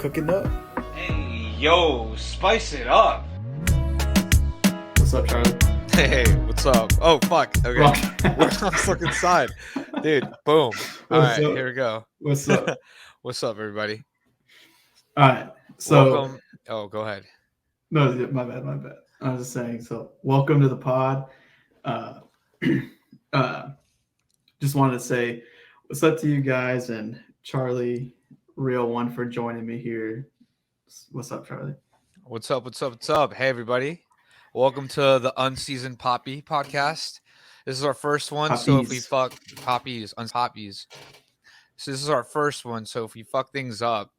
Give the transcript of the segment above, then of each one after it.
cooking up. Hey, yo, spice it up. What's up, Charlie? Hey, what's up? Oh, fuck. Okay. Rock. We're on the fucking side. Dude, boom. All What's right, up? here we go. What's up? What's up, everybody? All right. So, Welcome. Oh, go ahead. no, my bad. I was just saying. So, welcome to the pod. Uh, just wanted to say what's up to you guys and Charlie, real one, for joining me here. What's up, Charlie? What's up? What's up? What's up? Hey, everybody. Welcome to the Unseasoned Poppy podcast. This is our first one. So if we Poppies. fuck poppies, unpoppies. So this is our first one. So if we fuck things up,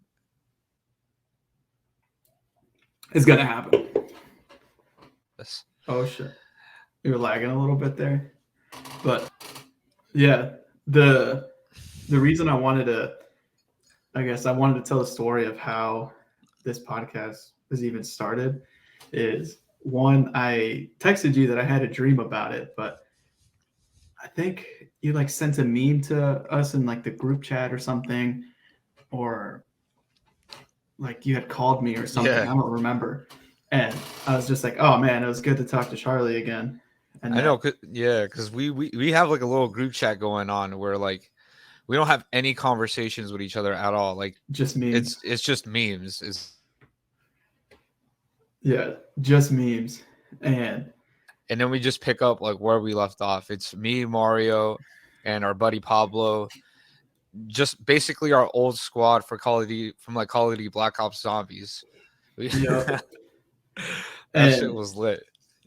It's gonna happen. this. Oh shit, you're lagging a little bit there, but yeah, the reason I wanted to tell the story of how this podcast was even started is, one, I texted you that I had a dream about it, but I think you like sent a meme to us in like the group chat or something, or like you had called me or something. Yeah. I don't remember. And I was just like, oh man, it was good to talk to Charlie again. And I know. Because we have like a little group chat going on where like we don't have any conversations with each other at all. Like just memes. it's just memes. Yeah, just memes. And then we just pick up like where we left off. It's me, Mario, and our buddy Pablo. Just basically our old squad for Call of Duty, from like Call of Duty Black Ops Zombies. yeah. That shit was lit.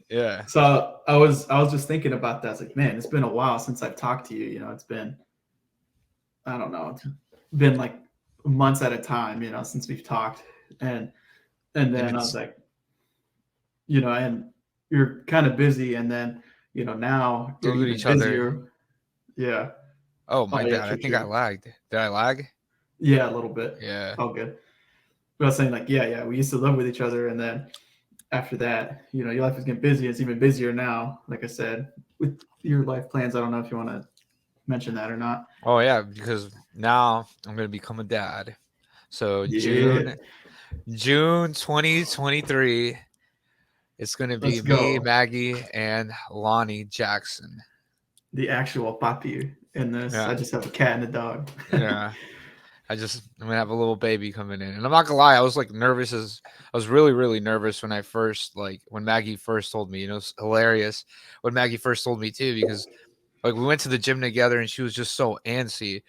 Yeah. So I was just thinking about that. I was like, man, it's been a while since I've talked to you. You know, it's been, I don't know, it's been like months at a time, you know, since we've talked. And then I was like, you know, and you're kind of busy, and then, you know, now you're Look at even each other. busier. Yeah. Oh my yeah, bad. I think I lagged. Did I lag? Yeah, a little bit. Yeah. Oh, good. But I was saying, like, yeah, we used to live with each other, and then after that, you know, your life is getting busy. It's even busier now. Like I said, with your life plans, I don't know if you want to mention that or not. Oh yeah, because now I'm gonna become a dad. So Yeah. June 2023, it's gonna be Let's me, go. Maggie, and Lonnie Jackson. The actual papi in this. Yeah. I just have a cat and a dog. Yeah. I'm gonna have a little baby coming in. And I'm not gonna lie, I was like nervous I was really, really nervous when when Maggie first told me. You know, it's hilarious when Maggie first told me too, because like we went to the gym together and she was just so antsy.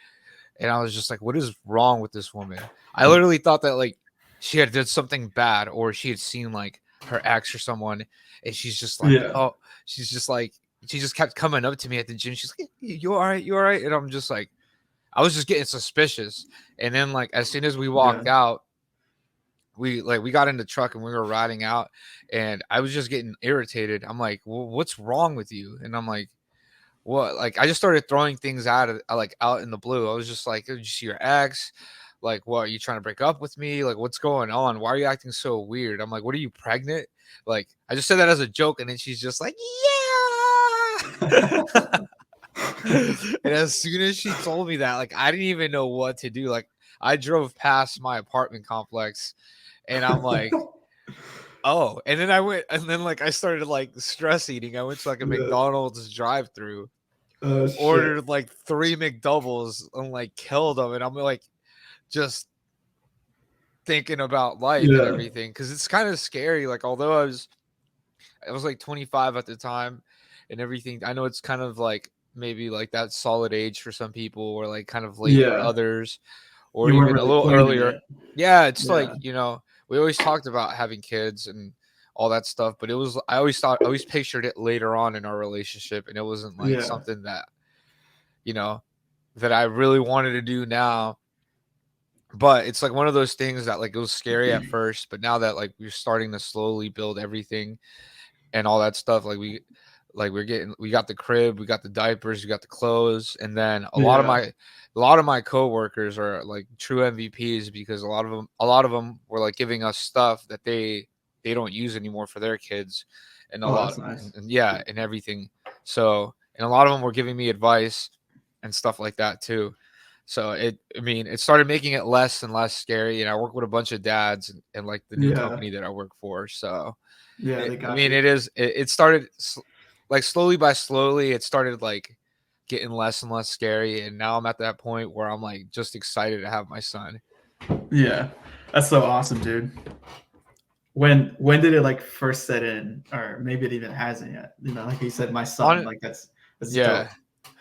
And I was just like, what is wrong with this woman? I literally thought that like she had did something bad, or she had seen like her ex or someone, and she's just like, Yeah. oh, she's just like, she just kept coming up to me at the gym. She's like, you all right? You all right? And I'm just like, I was just getting suspicious. And then like as soon as we walked out, we got in the truck and we were riding out, and I was just getting irritated. I'm like, well, what's wrong with you? And I'm like, what? Like I just started throwing things out in the blue. I was just like, did you see your ex? Like, what, are you trying to break up with me? Like, what's going on? Why are you acting so weird? I'm like, what, are you pregnant? Like, I just said that as a joke, and then she's just like, yeah. And as soon as she told me that, like, I didn't even know what to do. Like, I drove past my apartment complex, and I'm like, oh. And then I started like stress eating. I went to like a McDonald's drive-through, ordered like 3 McDoubles, and like killed them. And I'm like just thinking about life and everything, because it's kind of scary. Like, although I was like 25 at the time and everything, I know it's kind of like maybe like that solid age for some people, or like kind of late for others, or You even weren't a really little earlier. it. It's like, you know, we always talked about having kids and all that stuff, but I always pictured it later on in our relationship, and it wasn't like something that, you know, that I really wanted to do now. But it's like one of those things that like it was scary at first, but now that like we're starting to slowly build everything and all that stuff, like we got the crib, we got the diapers, we got the clothes, and then a lot of my coworkers are like true MVPs, because a lot of them were like giving us stuff that they don't use anymore for their kids, and that's nice. and everything. So, and a lot of them were giving me advice and stuff like that too. So it started making it less and less scary. And I work with a bunch of dads and like the new Yeah. company that I work for. So Yeah, they got you. it started like slowly by slowly. It started like getting less and less scary. And now I'm at that point where I'm like just excited to have my son. Yeah. That's so awesome, dude. When did it like first set in? Or maybe it even hasn't yet. You know, like you said, my son, like that's Yeah. dope.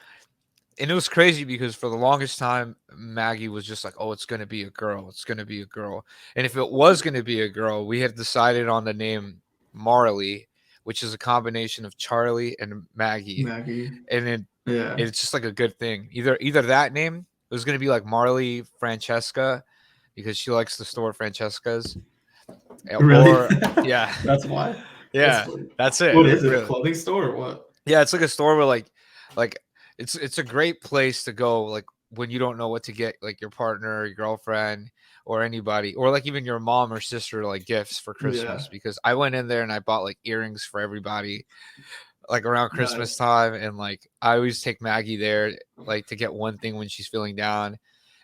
And it was crazy because for the longest time, Maggie was just like, "Oh, it's gonna be a girl. It's gonna be a girl." And if it was gonna be a girl, we had decided on the name Marley, which is a combination of Charlie and Maggie. Maggie. And then Yeah. it's just like a good thing. Either that name, it was gonna be like Marley Francesca, because she likes the store Francesca's. Really? Or yeah, That's why. yeah, that's it. What is it? A Really. clothing store or what? Yeah, it's like a store where like it's a great place to go like when you don't know what to get like your partner, or your girlfriend, or anybody, or like even your mom or sister like gifts for Christmas. Yeah. Because I went in there and I bought like earrings for everybody like around Christmas Nice. time, and like I always take Maggie there like to get one thing when she's feeling down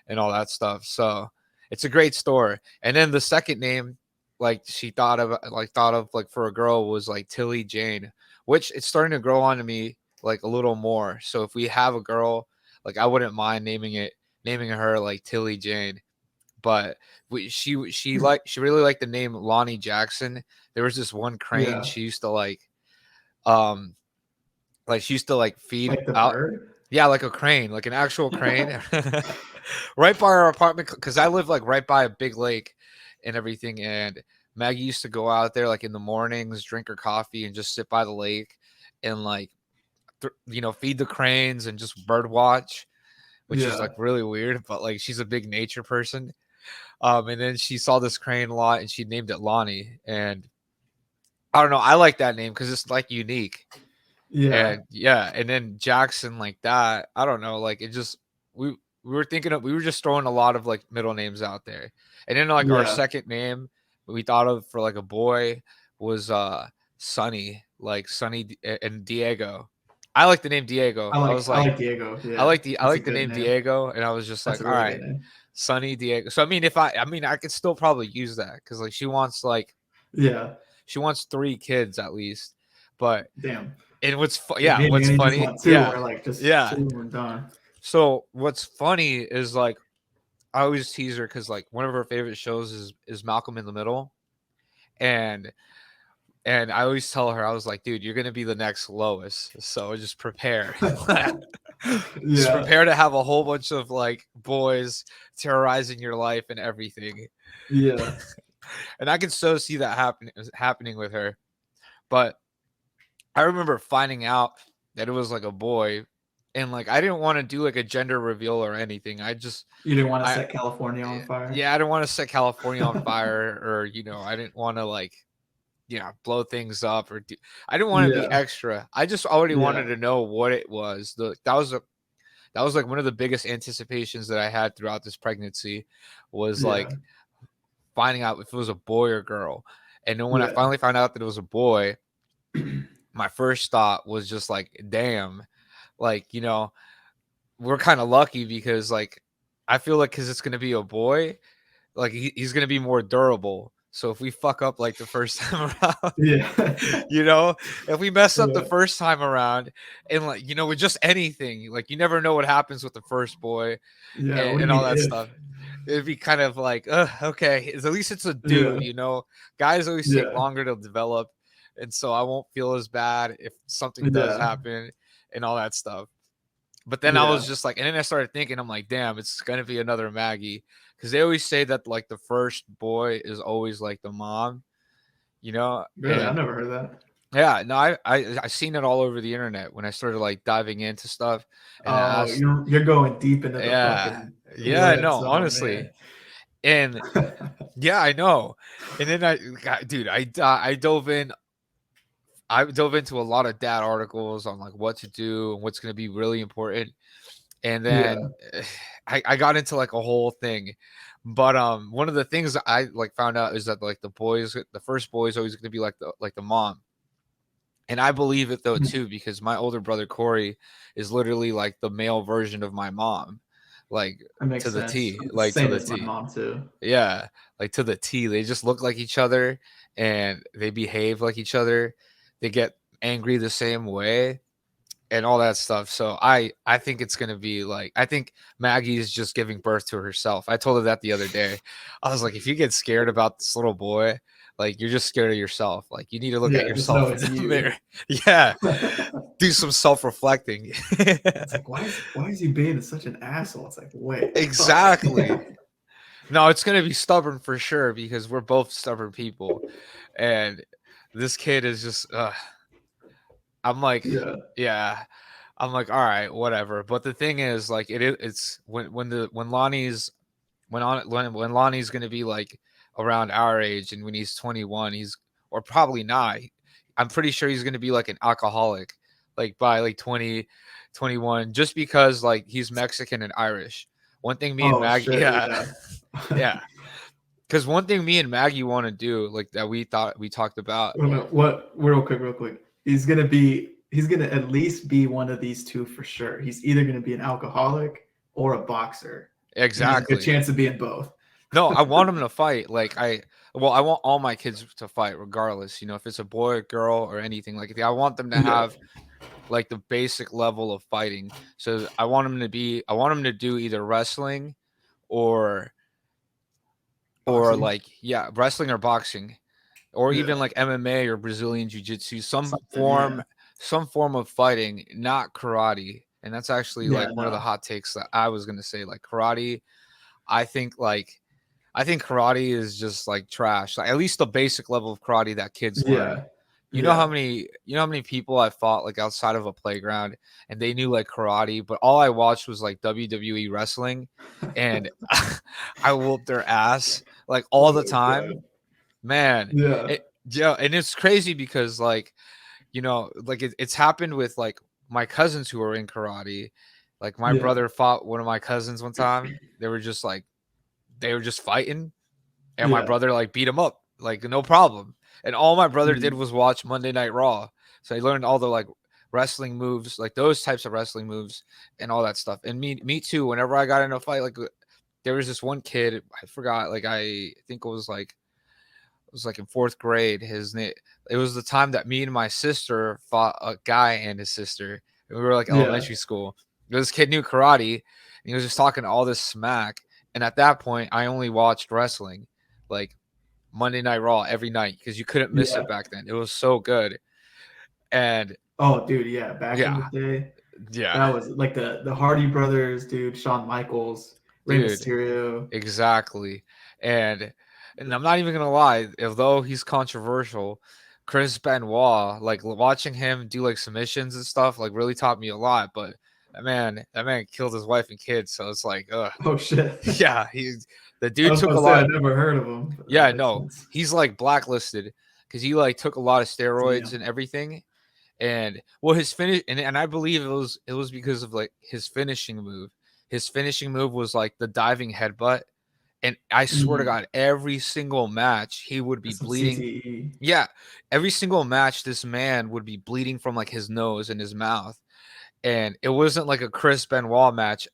and all that stuff. So it's a great store. And then the second name like she thought of like for a girl was like Tilly Jane, which it's starting to grow on to me like a little more. So if we have a girl, like I wouldn't mind naming her like Tilly Jane. But she really liked the name Lonnie Jackson. There was this one crane Yeah. she used to um she used to like feed Like the out. bird? Yeah, like a crane, like an actual crane. Right by our apartment, because I live like right by a big lake and everything. And Maggie used to go out there like in the mornings, drink her coffee, and just sit by the lake and like feed the cranes and just bird watch, which is Yeah. like really weird. But like she's a big nature person. And then she saw this crane a lot and she named it Lonnie. And I don't know, I like that name because it's like unique. Yeah. And yeah, and then Jackson like that. I don't know, like it just we were just throwing a lot of like middle names out there. And then like our Yeah. second name we thought of for like a boy was Sonny, like Sonny and Diego. I like the name Diego. I I like was I like like Diego. Yeah. I That's a like the good name name. Diego, and I was just That's like, a all really right, good name. Sonny Diego. So I could still probably use that because like she wants Yeah. 3 kids at least. But Damn. and what's Me and what's Annie just funny, want two. We're like just yeah. 2 and we're done. So what's funny is like I always tease her because like one of her favorite shows is Malcolm in the Middle, and I always tell her, I was like, dude, you're gonna be the next Lois, so just prepare. Just Yeah. prepare to have a whole bunch of like boys terrorizing your life and everything. Yeah. And I can so see that happening with her. But I remember finding out that it was like a boy, and like I didn't want to do like a gender reveal or anything. You didn't want to I set California on fire? yeah, I didn't want to set California on fire, or I didn't want to like blow things up, or I didn't want to be Yeah. extra. I just already Yeah. wanted to know what it was. That was like one of the biggest anticipations that I had throughout this pregnancy was like Yeah. finding out if it was a boy or girl. And then when I Yeah. finally found out that it was a boy, my first thought was just like, damn, like, we're kind of lucky because like I feel like because it's gonna be a boy, like he's gonna be more durable. So if we fuck up like the first time around, Yeah. if we mess up the Yeah. first time around, and like with just anything, like you never know what happens with the first boy Yeah. What do you and all mean that if? stuff. It'd be kind of like, okay, at least it's a dude, Yeah. Guys always take Yeah. longer to develop, and so I won't feel as bad if something does Yeah. happen and all that stuff. But then I Yeah. was just like, and then I started thinking, I'm like, damn, it's gonna be another Maggie, because they always say that like the first boy is always like the mom, Really? I've and never heard that. yeah, no, I seen it all over the internet when I started like diving into stuff, and I Oh, asked, you're going deep into the yeah, fucking yeah, lips. no, Oh, honestly, man. and yeah, I know, and then dude, I dove in. I dove into a lot of dad articles on like what to do and what's going to be really important. And then Yeah. I got into like a whole thing. But one of the things I like found out is that like the first boy is always going to be like the mom. And I believe it though too, because my older brother Corey is literally like the male version of my mom. like That makes to the sense. T, I'm the like to same the as my T. mom too. Yeah, like to the T. They just look like each other and they behave like each other. They get angry the same way and all that stuff. So I think it's gonna be like, I think Maggie is just giving birth to herself. I told her that the other day. I was like, if you get scared about this little boy, like you're just scared of yourself. Like you need to look at Yeah, just know yourself in it's the you. mirror. Yeah, It's do some self-reflecting. like, why is he being such an asshole? It's like, wait, fuck. Exactly. No, it's gonna be stubborn for sure because we're both stubborn people, and this kid is just. I'm like, Yeah, yeah. I'm like, all right, whatever. But the thing is, like, it's when Lonnie's when Lonnie's gonna be like around our age, and when he's 21, he's or probably not. I'm pretty sure he's gonna be like an alcoholic, like by like 20, 21, just because like he's Mexican and Irish. One thing me and oh Maggie, shit, yeah, yeah. yeah. Because one thing me and Maggie want to do, like that we talked about, What real quick. He's gonna at least be one of these two for sure. He's either gonna be an alcoholic or a boxer. And there's a good exactly. chance of being both. No, I want him to fight. Like I want all my kids to fight, regardless. You know, if it's a boy, or girl, or anything like that. I want them to Yeah. have like the basic level of fighting. So I want them to do either wrestling or Boxing. like yeah, wrestling or boxing, or Yeah. even like MMA or Brazilian jiu-jitsu, Something, yeah. some form of fighting, not karate. And that's actually Yeah, like one of the no. hot takes that I was gonna say. Like karate, I think like I think karate is just like trash. Like at least the basic level of karate that kids learn. Yeah. Yeah. You know how many people I fought like outside of a playground and they knew like karate, but all I watched was like WWE wrestling and I whooped their ass like all the Oh time. god. Man, Yeah. yeah, and it's crazy because like, you know, like it's happened with like my cousins who are in karate. Like my Yeah. brother fought one of my cousins one time. They were just fighting and my Yeah. brother like beat him up like no problem, and all my brother did Mhm. was watch Monday Night Raw, so he learned all the like wrestling moves, like those types of wrestling moves and all that stuff. And me too, whenever I got in a fight, like there was this one kid, I forgot, like I think it was like in fourth grade. His name, it was the time that me and my sister fought a guy and his sister, and we were like Yeah. elementary school. This kid knew karate and he was just talking all this smack, and at that point I only watched wrestling like Monday Night Raw every night because you couldn't miss Yeah. it back then. It was so good. And Oh, dude, yeah. Back in the yeah, day, yeah, that was like the Hardy Brothers, dude. Shawn Michaels, Rey dude, Mysterio. exactly. And I'm not even gonna lie, although he's controversial, Chris Benoit, like watching him do like submissions and stuff, like really taught me a lot. But that man killed his wife and kids, so it's like, Oh shit. yeah, the I dude was took about a to say I lot. never heard of him, but that Yeah, makes no, sense. he's like blacklisted because he like took a lot of steroids Damn. and everything. And well, his finish, and I believe it was because of like his finishing move. His finishing move was like the diving headbutt, and I swear to Mhm. God, every single match he would be Some bleeding. CTE. Yeah, every single match, this man would be bleeding from like his nose and his mouth, and it wasn't like a Chris Benoit match,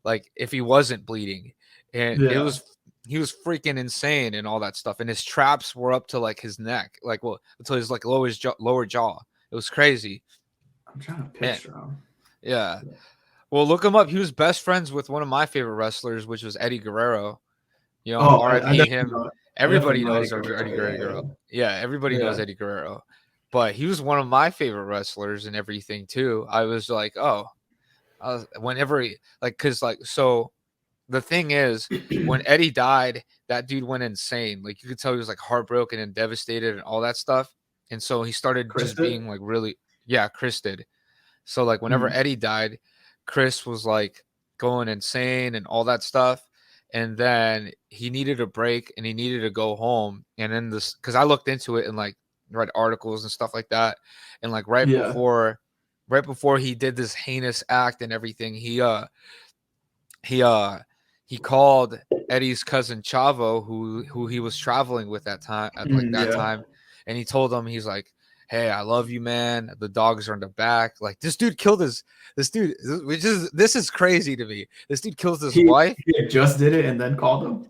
like if he wasn't bleeding, and it Yeah. was he was freaking insane and all that stuff, and his traps were up to like his neck, like well until his like lower jaw. It was crazy, I'm trying to and picture him. yeah. Well, look him up. He was best friends with one of my favorite wrestlers, which was Eddie Guerrero. You know, Oh, I R.I.P. definitely him. know. I definitely Everybody know Eddie knows Guerrero. Eddie Yeah, Guerrero. Yeah, everybody yeah, knows Eddie Guerrero. But he was one of my favorite wrestlers and everything too. I was like, oh, whenever he like, cause like, so the thing is, yeah. when Eddie died, that dude went insane. Like you could tell he was like heartbroken and devastated and all that stuff. And so he started just Krista? being like really, yeah, Chris did. So like whenever Mm. Eddie died, Chris was like going insane and all that stuff. And then he needed a break and he needed to go home. And then this, because I looked into it and like read articles and stuff like that. And like Yeah. right before he did this heinous act and everything, he uh he called Eddie's cousin Chavo, who he was traveling with that time at like Mm, that yeah. time, and he told him, he's like, hey, I love you, man. The dogs are in the back. Like this dude killed this dude, this is crazy to me. This dude kills his He, wife. he just did it and then called him.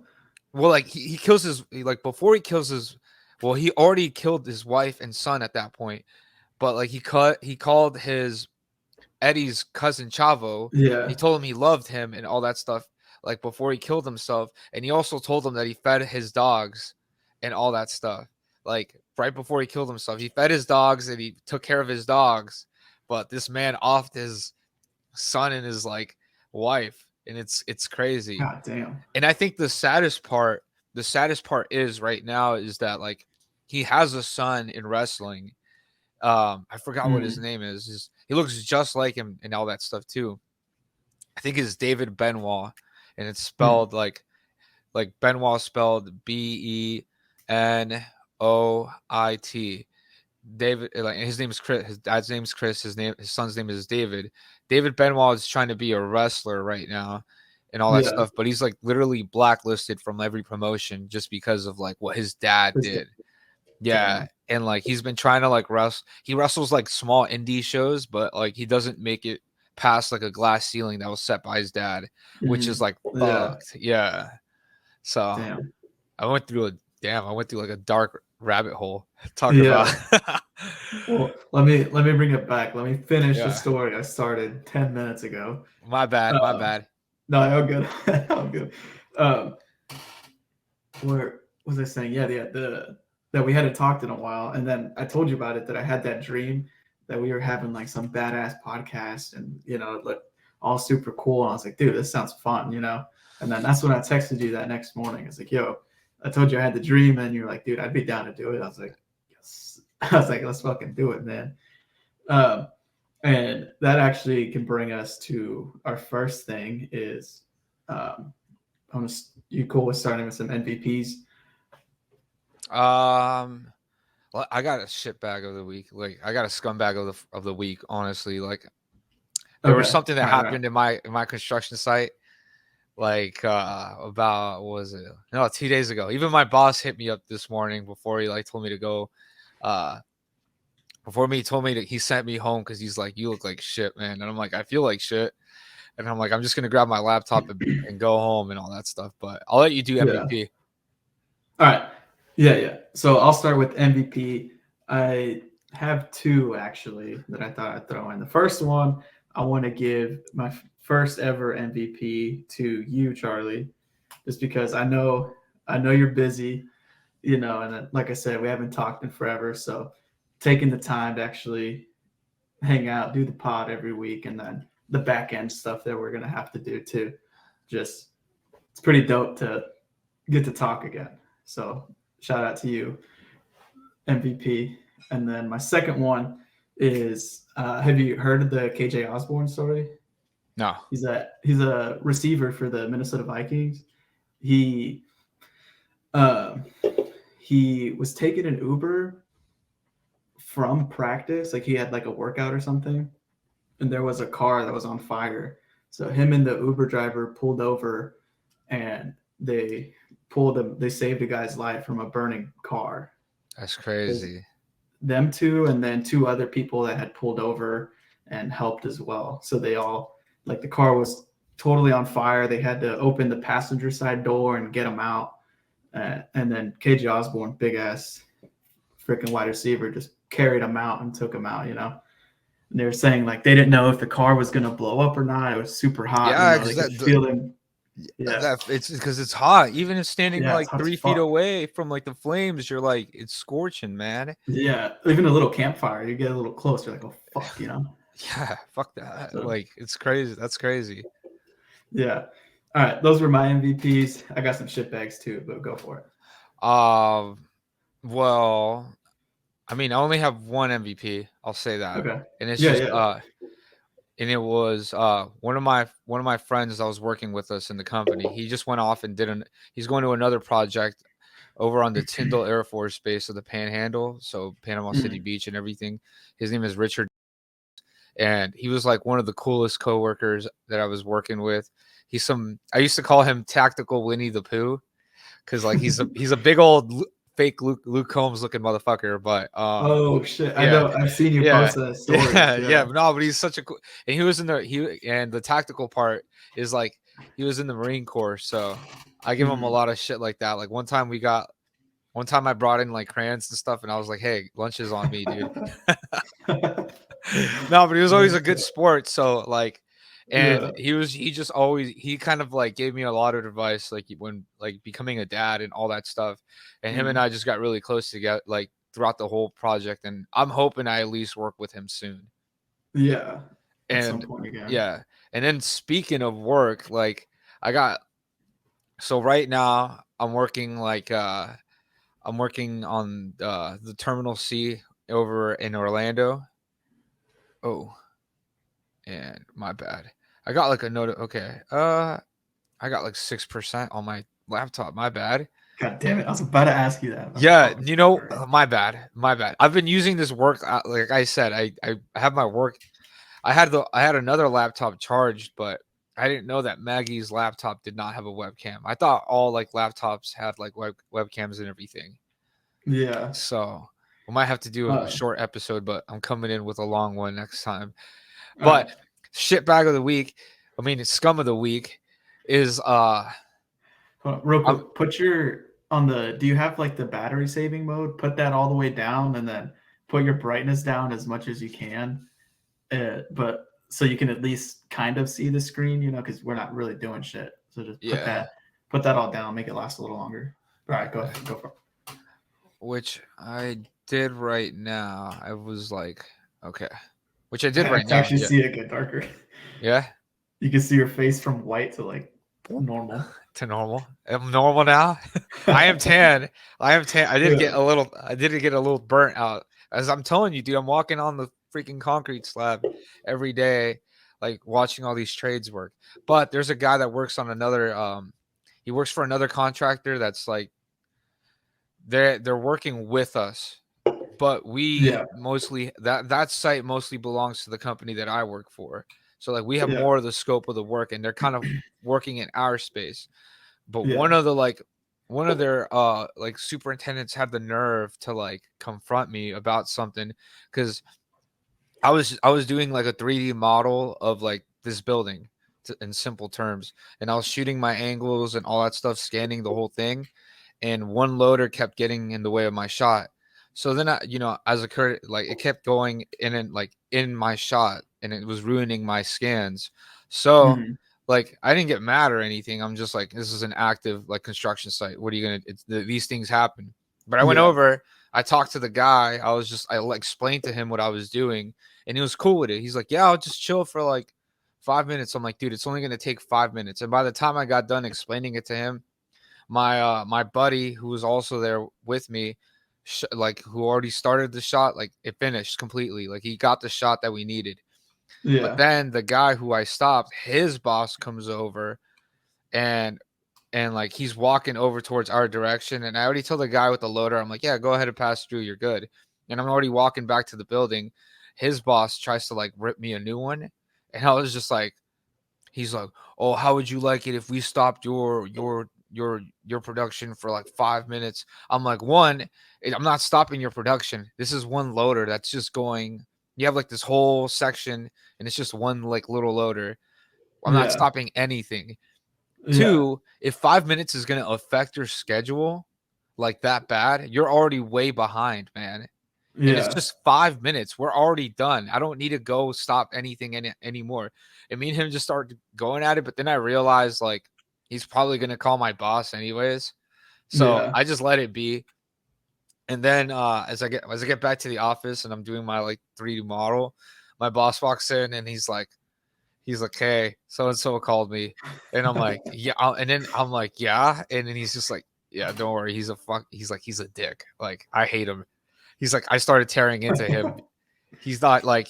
Well, like he kills like before he kills well, he already killed his wife and son at that point. But like he called his Eddie's cousin Chavo. Yeah. He told him he loved him and all that stuff, like before he killed himself. And he also told him that he fed his dogs and all that stuff. Like right before he killed himself, he fed his dogs and he took care of his dogs. But this man offed his son and his like wife, and it's crazy. God damn. And I think the saddest part is right now is that like he has a son in wrestling. I forgot what his name is. He looks just like him and all that stuff too. I think it's David Benoit, and it's spelled like Benoit spelled Benoit. David, like his name is Chris. His dad's name is Chris. His son's name is David. David Benoit is trying to be a wrestler right now, and all that stuff. But he's like literally blacklisted from every promotion just because of like what his dad did. Yeah, and like he's been trying to like wrestle. He wrestles like small indie shows, but like he doesn't make it past like a glass ceiling that was set by his dad, which is like fucked. Yeah. So Damn. I went through like a dark rabbit hole talking about. Well, let me bring it back. Let me finish the story I started 10 minutes ago. My bad. No, all good. All good. Where was I saying? Yeah, that we hadn't talked in a while, and then I told you about it, that I had that dream that we were having like some badass podcast, and it looked all super cool. And I was like, dude, this sounds fun, And then that's when I texted you that next morning. I was like, yo, I told you I had the dream, and you're like, dude, I'd be down to do it. I was like, yes. I was like, let's fucking do it, man. And that actually can bring us to our first thing is, you cool with starting with some MVPs? Well, I got a shitbag of the week. Like I got a scumbag of the week. Honestly, like there was something that happened in my construction site. Like about what was it? No, 2 days ago. Even my boss hit me up this morning before he like told me to go. Before me, he told me that he sent me home because he's like, you look like shit, man. And I'm like, I feel like shit. And I'm like, I'm just gonna grab my laptop and go home and all that stuff. But I'll let you do MVP. All right. Yeah. So I'll start with MVP. I have two actually that I thought I'd throw in. The first one, I want to give my first ever MVP to you, Charlie, just because I know you're busy, and like I said, we haven't talked in forever. So taking the time to actually hang out, do the pod every week, and then the back end stuff that we're going to have to do too. Just, it's pretty dope to get to talk again. So shout out to you, MVP. And then my second one is, have you heard of the KJ Osborne story? No. He's a receiver for the Minnesota Vikings. He was taking an Uber from practice, like he had like a workout or something, and there was a car that was on fire. So him and the Uber driver pulled over, and they saved a guy's life from a burning car. That's crazy. Them two, and then two other people that had pulled over and helped as well. So they all, like, the car was totally on fire. They had to open the passenger side door and get them out. And then KJ Osborne, big ass freaking wide receiver, just carried them out and took them out, And they were saying like they didn't know if the car was gonna blow up or not. It was super hot. Yeah, they could feel them. Yeah, it's because it's hot. Even if standing like 3 feet fuck. away from like the flames, you're like, it's scorching, man. Yeah, even a little campfire, you get a little closer, like, oh fuck, Yeah, fuck that. So, like, it's crazy. That's crazy. Yeah. All right, those were my MVPs. I got some shit bags too, but go for it. Well, I mean, I only have one MVP. I'll say that. Okay. And it's and it was one of my friends that was working with us in the company. He just went off and he's going to another project over on the Tyndall Air Force Base of the Panhandle, so Panama City Beach and everything. His name is Richard, and he was like one of the coolest coworkers that I was working with. I used to call him Tactical Winnie the Pooh, because like he's a big old fake Luke Combs looking motherfucker, but Oh shit! I yeah, know. I've seen you yeah, post that stories. yeah. But no, but he's such a cool. And he was in and the tactical part is like he was in the Marine Corps, so I give him a lot of shit like that. Like one time I brought in like crayons and stuff, and I was like, "Hey, lunch is on me, dude." No, but he was always a good sport. So like, and Yeah. he kind of like gave me a lot of advice, like when like becoming a dad and all that stuff. And him and I just got really close together, like throughout the whole project. And I'm hoping I at least work with him soon. Yeah. At some And point again. yeah, and then speaking of work, like so right now I'm working on the Terminal C over in Orlando. Oh, and my bad. I got like a note. Okay. I got like 6% on my laptop. My bad. God damn it! I was about to ask you that. Yeah, my bad. My bad. I've been using this work. Like I said, I have my work. I had another laptop charged, but I didn't know that Maggie's laptop did not have a webcam. I thought all like laptops had like webcams and everything. Yeah. So we might have to do a Uh, short episode, but I'm coming in with a long one next time. all right. But shit bag of the week, I mean scum of the week is Hold on, real I'm, quick. Put your on the. Do you have like the battery saving mode? Put that all the way down, and then put your brightness down as much as you can. But so you can at least kind of see the screen, because we're not really doing shit. So just yeah, put that all down, make it last a little longer. All right, go for it. which I did right now. I was like, okay, which I did I right can now. actually Yeah, see it get darker. yeah, You can see your face from white to like normal. to normal. I'm normal now. I am tan. I am tan. I did get Yeah. I did get a little burnt out. As I'm telling you, dude, I'm walking on the freaking concrete slab every day, like watching all these trades work. But there's a guy that works on another he works for another contractor that's like they're working with us. But we Yeah. mostly that site mostly belongs to the company that I work for. So like we have Yeah. more of the scope of the work and they're kind of working in our space. But Yeah. one of their like superintendents had the nerve to like confront me about something because I was doing like a 3D model of like this building in simple terms, and I was shooting my angles and all that stuff, scanning the whole thing, and one loader kept getting in the way of my shot. So then as a like it kept going in and like in my shot, and it was ruining my scans. So Mhm. like I didn't get mad or anything. I'm just like, this is an active like construction site. What are you gonna? These things happen. But I went Yeah. over. I talked to the guy. I like, explained to him what I was doing, and he was cool with it. He's like, "Yeah, I'll just chill for like 5 minutes." I'm like, "Dude, it's only gonna take 5 minutes." And by the time I got done explaining it to him, my buddy who was also there with me, like who already started the shot, like it finished completely. Like he got the shot that we needed. But Yeah. then the guy who I stopped, his boss comes over and like he's walking over towards our direction. And I already told the guy with the loader, I'm like, "Yeah, go ahead and pass through. You're good." And I'm already walking back to the building. His boss tries to like rip me a new one. And I was just like, he's like, "Oh, how would you like it if we stopped your production for like 5 minutes?" I'm like, one, I'm not stopping your production. This is one loader that's just going. You have like this whole section, and it's just one like little loader. I'm not Yeah. stopping anything. Yeah. Two, if 5 minutes is gonna affect your schedule like that bad, you're already way behind, man. And it's Yeah. just 5 minutes. We're already done. I don't need to go stop anything anymore. And me and him just started going at it, but then I realized like he's probably gonna call my boss anyways. So Yeah. I just let it be. And then as I get back to the office and I'm doing my like 3D model, my boss walks in and he's like, "Hey, so and so called me," and I'm like, "Yeah," and then I'm like, "Yeah," and then he's just like, "Yeah, don't worry, he's a fuck." He's like, "He's a dick. Like, I hate him." He's like, I started tearing into him. He's not like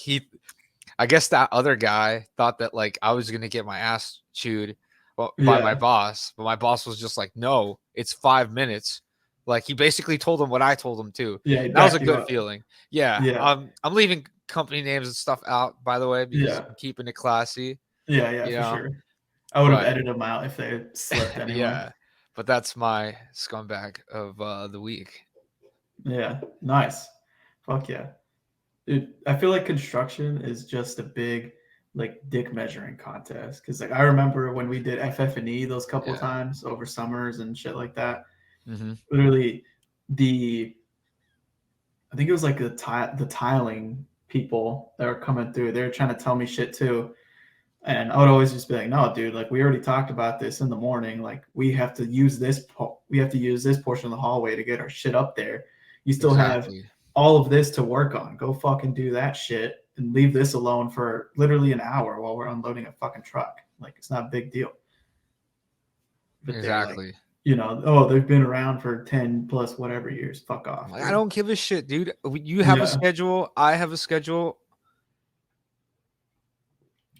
I guess that other guy thought that like I was gonna get my ass chewed by my Yeah. boss, but my boss was just like, "No, it's 5 minutes." Like he basically told him what I told him too. Yeah. He That was a backed you good up. feeling. Yeah. Yeah. I'm leaving company names and stuff out, by the way, because Yeah. I'm keeping it classy. Yeah. Yeah. You For know, sure. I would have but edited them out if they slipped anyway. yeah. But that's my scumbag of the week. Yeah, nice. Fuck yeah. Dude, I feel like construction is just a big like dick measuring contest because like I remember when we did FF&E those couple Yeah. times over summers and shit like that. Mm-hmm. Literally, the I think it was like the tiling people that were coming through. They were trying to tell me shit too, and I would always just be like, "No, dude, like we already talked about this in the morning. Like we have to use we have to use this portion of the hallway to get our shit up there. You still have Exactly. all of this to work on. Go fucking do that shit and leave this alone for literally an hour while we're unloading a fucking truck. Like it's not a big deal." But they're like, Exactly. oh, they've been around for 10 plus whatever years. Fuck off. Like, I Dude. don't give a shit, dude. You have a Yeah. schedule. I have a schedule.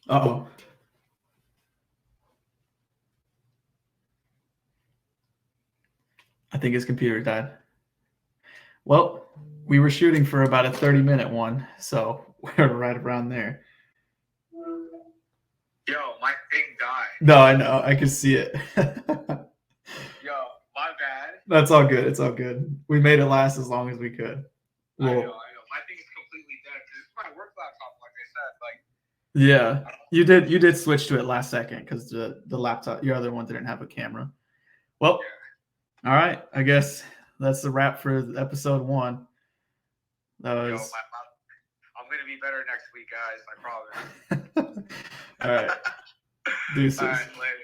Uh-oh. I think his computer died. Well, we were shooting for about a 30-minute one, so we're right around there. Yo, my thing died. No, I know. I can see it. Yo, my bad. That's all good. It's all good. We made it last as long as we could. I know. Well, My thing is completely dead because it's my work laptop, like I said. Like, yeah, you did switch to it last second because the laptop, your other one didn't have a camera. Well, all right. I guess that's the wrap for episode 1. That yo, was I'm gonna be better next week, guys. I promise. all right. Deuces. All right, later.